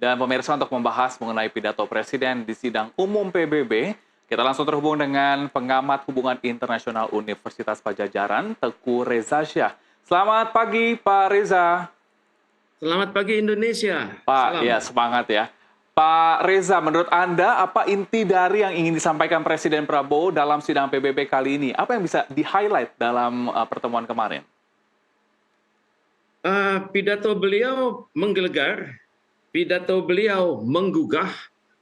Dan pemirsa, untuk membahas mengenai pidato Presiden di sidang umum PBB, kita langsung terhubung dengan pengamat hubungan internasional Universitas Padjadjaran, Teguh Reza Syah. Selamat pagi, Pak Reza. Selamat pagi Indonesia. Pak, Salam. ya semangat ya. Pak Reza, menurut Anda apa inti dari yang ingin disampaikan Presiden Prabowo dalam sidang PBB kali ini? Apa yang bisa di-highlight dalam pertemuan kemarin? Pidato beliau menggelegar, pidato beliau menggugah,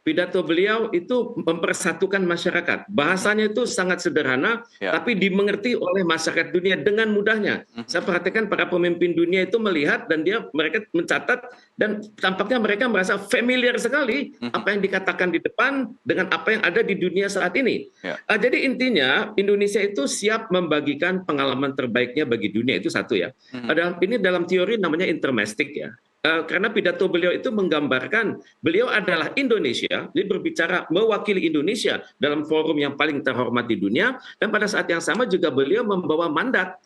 pidato beliau itu mempersatukan masyarakat. Bahasanya itu sangat sederhana, tapi dimengerti oleh masyarakat dunia dengan mudahnya. Saya perhatikan para pemimpin dunia itu melihat dan mereka mencatat dan tampaknya mereka merasa familiar sekali apa yang dikatakan di depan dengan apa yang ada di dunia saat ini. Jadi intinya Indonesia itu siap membagikan pengalaman terbaiknya bagi dunia, itu satu ya. Ini dalam teori namanya intermestic ya. Karena pidato beliau itu menggambarkan beliau adalah Indonesia, dia berbicara mewakili Indonesia dalam forum yang paling terhormat di dunia, dan pada saat yang sama juga beliau membawa mandat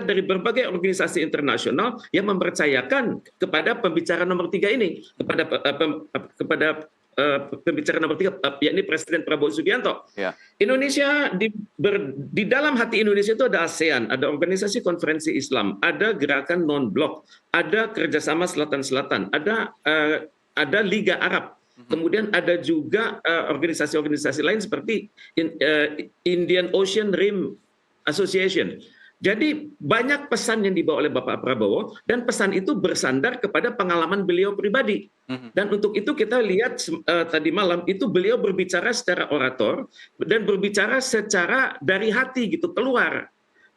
dari berbagai organisasi internasional yang mempercayakan kepada pembicara nomor 3 ini, kepada pembicara nomor 3, yakni Presiden Prabowo Subianto. Indonesia, di dalam hati Indonesia itu ada ASEAN, ada Organisasi Konferensi Islam, ada Gerakan Non-Blok, ada Kerjasama Selatan-Selatan, ada Liga Arab, kemudian ada juga organisasi-organisasi lain seperti Indian Ocean Rim Association. Jadi banyak pesan yang dibawa oleh Bapak Prabowo dan pesan itu bersandar kepada pengalaman beliau pribadi. Dan untuk itu kita lihat tadi malam itu beliau berbicara secara orator dan berbicara secara dari hati gitu, keluar.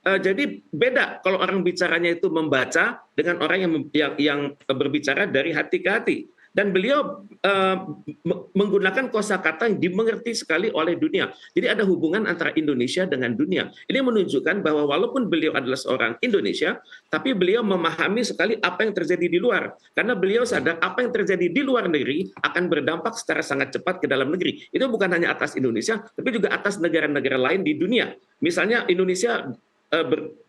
Jadi beda kalau orang bicaranya itu membaca dengan orang yang berbicara dari hati ke hati. Dan beliau menggunakan kosakata yang dimengerti sekali oleh dunia. Jadi ada hubungan antara Indonesia dengan dunia. Ini menunjukkan bahwa walaupun beliau adalah seorang Indonesia, tapi beliau memahami sekali apa yang terjadi di luar. Karena beliau sadar apa yang terjadi di luar negeri akan berdampak secara sangat cepat ke dalam negeri. Itu bukan hanya atas Indonesia, tapi juga atas negara-negara lain di dunia. Misalnya Indonesia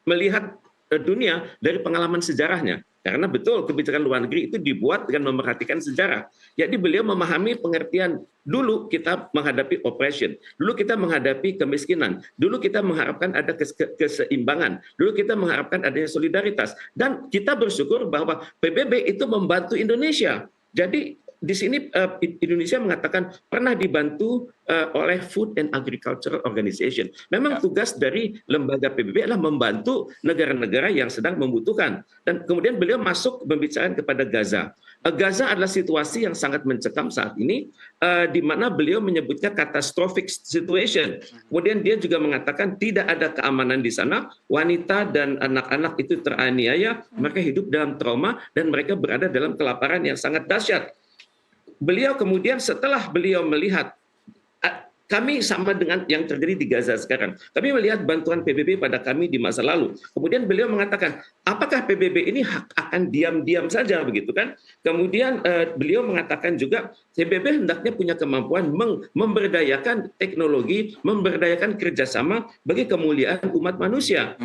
melihat dunia dari pengalaman sejarahnya. Karena betul kebijakan luar negeri itu dibuat dengan memerhatikan sejarah. Jadi beliau memahami pengertian, dulu kita menghadapi oppression, dulu kita menghadapi kemiskinan, dulu kita mengharapkan ada keseimbangan, dulu kita mengharapkan adanya solidaritas. Dan kita bersyukur bahwa PBB itu membantu Indonesia. Jadi di sini Indonesia mengatakan pernah dibantu oleh Food and Agriculture Organization. Memang tugas dari lembaga PBB adalah membantu negara-negara yang sedang membutuhkan. Dan kemudian beliau masuk pembicaraan kepada Gaza. Gaza adalah situasi yang sangat mencekam saat ini, di mana beliau menyebutnya catastrophic situation. Kemudian dia juga mengatakan tidak ada keamanan di sana, wanita dan anak-anak itu teraniaya, mereka hidup dalam trauma, dan mereka berada dalam kelaparan yang sangat dahsyat. Beliau kemudian setelah beliau melihat kami sama dengan yang terjadi di Gaza sekarang. Kami melihat bantuan PBB pada kami di masa lalu. Kemudian beliau mengatakan, apakah PBB ini akan diam-diam saja begitu kan? Kemudian beliau mengatakan juga PBB hendaknya punya kemampuan memberdayakan teknologi, memberdayakan kerjasama bagi kemuliaan umat manusia.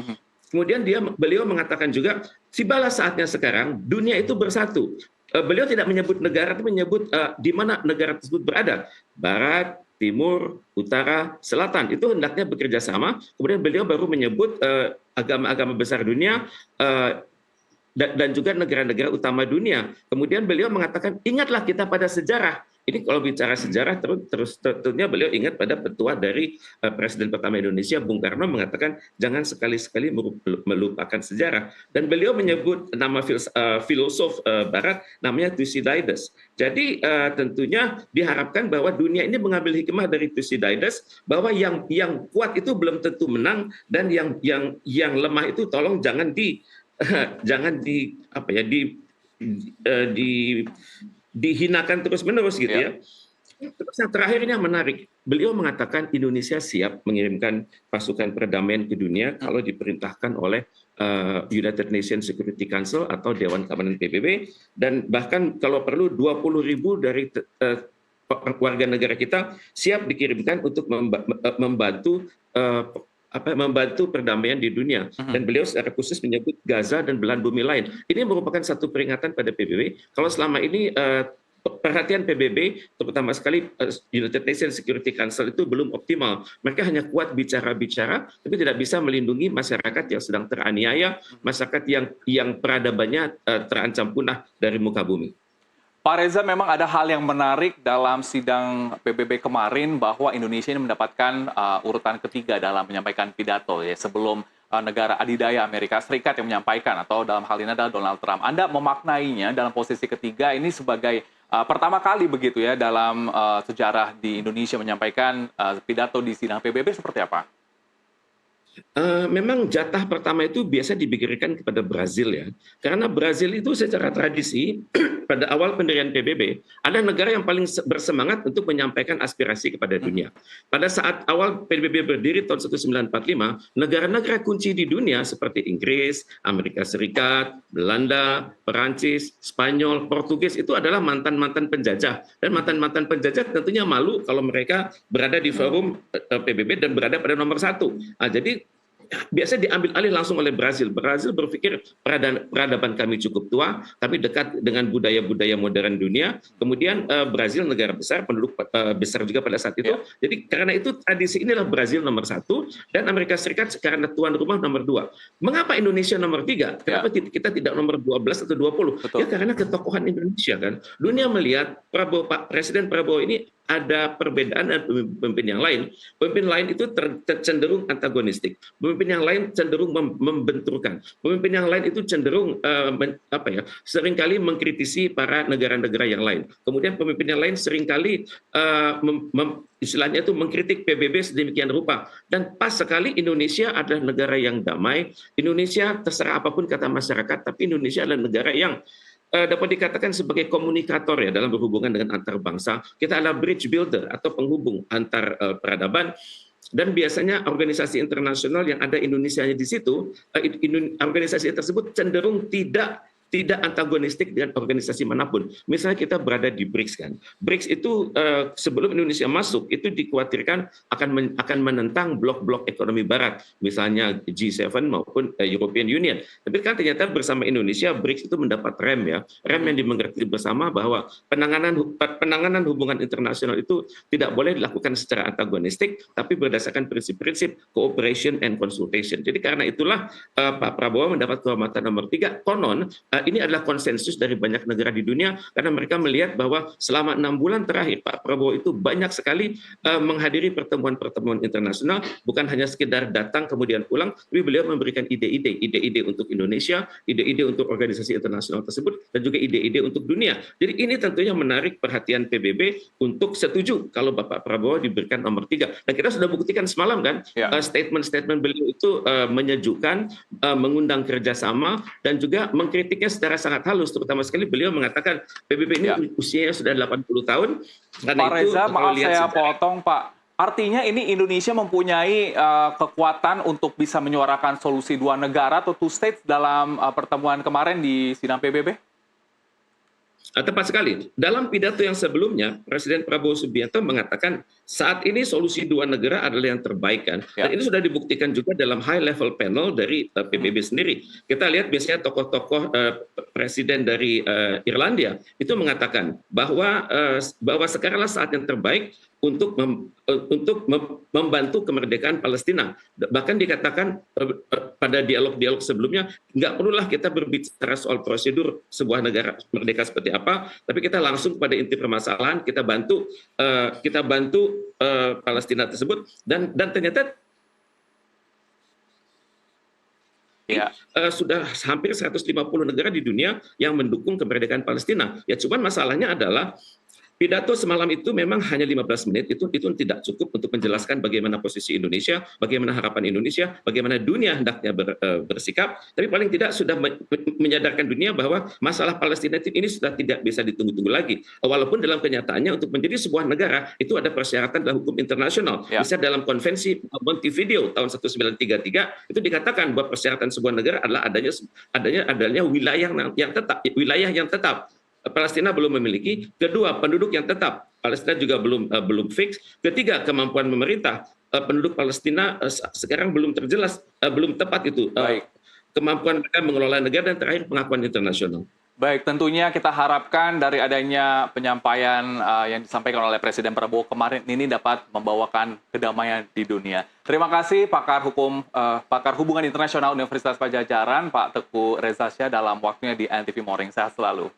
Kemudian beliau mengatakan juga, tibalah saatnya sekarang dunia itu bersatu. Beliau tidak menyebut negara, tapi menyebut di mana negara tersebut berada. Barat, Timur, Utara, Selatan. Itu hendaknya bekerja sama. Kemudian beliau baru menyebut agama-agama besar dunia dan juga negara-negara utama dunia. Kemudian beliau mengatakan, ingatlah kita pada sejarah. Ini kalau bicara sejarah terus tentunya beliau ingat pada petua dari Presiden pertama Indonesia Bung Karno mengatakan jangan sekali-sekali melupakan sejarah, dan beliau menyebut nama filosof Barat namanya Thucydides. Jadi tentunya diharapkan bahwa dunia ini mengambil hikmah dari Thucydides bahwa yang kuat itu belum tentu menang, dan yang lemah itu tolong jangan dihinakan terus-menerus gitu ya. Terus yang terakhir ini yang menarik, beliau mengatakan Indonesia siap mengirimkan pasukan perdamaian ke dunia kalau diperintahkan oleh United Nations Security Council atau Dewan Keamanan PBB, dan bahkan kalau perlu 20.000 dari warga negara kita siap dikirimkan untuk membantu perdamaian di dunia. Dan beliau secara khusus menyebut Gaza dan belahan bumi lain. Ini merupakan satu peringatan pada PBB. Kalau selama ini perhatian PBB, terutama sekali United Nations Security Council itu belum optimal. Mereka hanya kuat bicara-bicara, tapi tidak bisa melindungi masyarakat yang sedang teraniaya, masyarakat yang peradabannya terancam punah dari muka bumi. Pak Reza, memang ada hal yang menarik dalam sidang PBB kemarin bahwa Indonesia ini mendapatkan urutan ketiga dalam menyampaikan pidato ya sebelum negara adidaya Amerika Serikat yang menyampaikan atau dalam hal ini adalah Donald Trump. Anda memaknainya dalam posisi ketiga ini sebagai pertama kali begitu ya dalam sejarah di Indonesia menyampaikan pidato di sidang PBB seperti apa? Memang jatah pertama itu biasa diberikan kepada Brazil ya, karena Brazil itu secara tradisi pada awal pendirian PBB ada negara yang paling bersemangat untuk menyampaikan aspirasi kepada dunia. Pada saat awal PBB berdiri tahun 1945, negara-negara kunci di dunia seperti Inggris, Amerika Serikat, Belanda, Perancis, Spanyol, Portugis itu adalah mantan-mantan penjajah, dan mantan-mantan penjajah tentunya malu kalau mereka berada di forum PBB dan berada pada nomor satu. Jadi biasa diambil alih langsung oleh Brazil. Brazil berpikir peradaban kami cukup tua, kami dekat dengan budaya-budaya modern dunia. Kemudian Brazil negara besar, penduduk besar juga pada saat itu. Jadi karena itu tradisi inilah Brazil nomor satu dan Amerika Serikat karena tuan rumah nomor dua. Mengapa Indonesia nomor tiga? Kenapa kita tidak nomor 12 atau 20? Betul. Ya karena ketokohan Indonesia kan. Dunia melihat Presiden Prabowo ini ada perbedaan dengan pemimpin yang lain. Pemimpin lain itu cenderung antagonistik. Pemimpin yang lain cenderung membenturkan. Pemimpin yang lain itu cenderung seringkali mengkritisi para negara-negara yang lain. Kemudian pemimpin yang lain seringkali istilahnya itu mengkritik PBB sedemikian rupa. Dan pas sekali Indonesia adalah negara yang damai. Indonesia terserah apapun kata masyarakat, tapi Indonesia adalah negara yang dapat dikatakan sebagai komunikator ya dalam berhubungan dengan antar bangsa. Kita adalah bridge builder atau penghubung antar peradaban. Dan biasanya organisasi internasional yang ada Indonesianya di situ, organisasi tersebut cenderung tidak antagonistik dengan organisasi manapun. Misalnya kita berada di BRICS kan. BRICS itu sebelum Indonesia masuk itu dikhawatirkan akan menentang blok-blok ekonomi barat, misalnya G7 maupun European Union. Tapi kan ternyata bersama Indonesia BRICS itu mendapat rem ya. Rem yang dimengerti bersama bahwa penanganan hubungan internasional itu tidak boleh dilakukan secara antagonistik, tapi berdasarkan prinsip-prinsip cooperation and consultation. Jadi karena itulah Pak Prabowo mendapat kehormatan nomor 3. Konon ini adalah konsensus dari banyak negara di dunia karena mereka melihat bahwa selama 6 bulan terakhir Pak Prabowo itu banyak sekali menghadiri pertemuan-pertemuan internasional, bukan hanya sekedar datang kemudian pulang, tapi beliau memberikan ide-ide untuk Indonesia, ide-ide untuk organisasi internasional tersebut, dan juga ide-ide untuk dunia. Jadi ini tentunya menarik perhatian PBB untuk setuju kalau Bapak Prabowo diberikan nomor 3. Dan kita sudah buktikan semalam kan, statement-statement beliau itu menyejukkan, mengundang kerjasama, dan juga mengkritiknya secara sangat halus, terutama sekali beliau mengatakan PBB ini usianya sudah 80 tahun. Pak Reza, maaf saya potong Pak. Artinya ini Indonesia mempunyai kekuatan untuk bisa menyuarakan solusi dua negara atau two states dalam pertemuan kemarin di sidang PBB? Tepat sekali. Dalam pidato yang sebelumnya, Presiden Prabowo Subianto mengatakan saat ini solusi dua negara adalah yang terbaik kan. Dan ini sudah dibuktikan juga dalam high level panel dari PBB sendiri. Kita lihat biasanya tokoh-tokoh presiden dari Irlandia itu mengatakan bahwa sekaranglah saat yang terbaik untuk membantu kemerdekaan Palestina. Bahkan dikatakan pada dialog-dialog sebelumnya, nggak perlulah kita berbicara soal prosedur sebuah negara merdeka seperti apa, tapi kita langsung pada inti permasalahan, kita bantu Palestina tersebut, dan ternyata sudah hampir 150 negara di dunia yang mendukung kemerdekaan Palestina. Ya cuman masalahnya adalah pidato semalam itu memang hanya 15 menit, itu tidak cukup untuk menjelaskan bagaimana posisi Indonesia, bagaimana harapan Indonesia, bagaimana dunia hendaknya bersikap, tapi paling tidak sudah menyadarkan dunia bahwa masalah Palestina ini sudah tidak bisa ditunggu-tunggu lagi. Walaupun dalam kenyataannya untuk menjadi sebuah negara itu ada persyaratan dalam hukum internasional. Bisa dalam konvensi Montevideo tahun 1933 itu dikatakan bahwa persyaratan sebuah negara adalah adanya wilayah yang tetap. Palestina belum memiliki. Kedua, penduduk yang tetap. Palestina juga belum fix. Ketiga, kemampuan pemerintah. Penduduk Palestina sekarang belum terjelas, belum tepat itu. Kemampuan mereka mengelola negara, dan terakhir pengakuan internasional. Baik, tentunya kita harapkan dari adanya penyampaian yang disampaikan oleh Presiden Prabowo kemarin ini dapat membawakan kedamaian di dunia. Terima kasih pakar hubungan internasional Universitas Padjadjaran, Pak Teguh Reza Syah dalam waktunya di NTV Morning. Sehat selalu.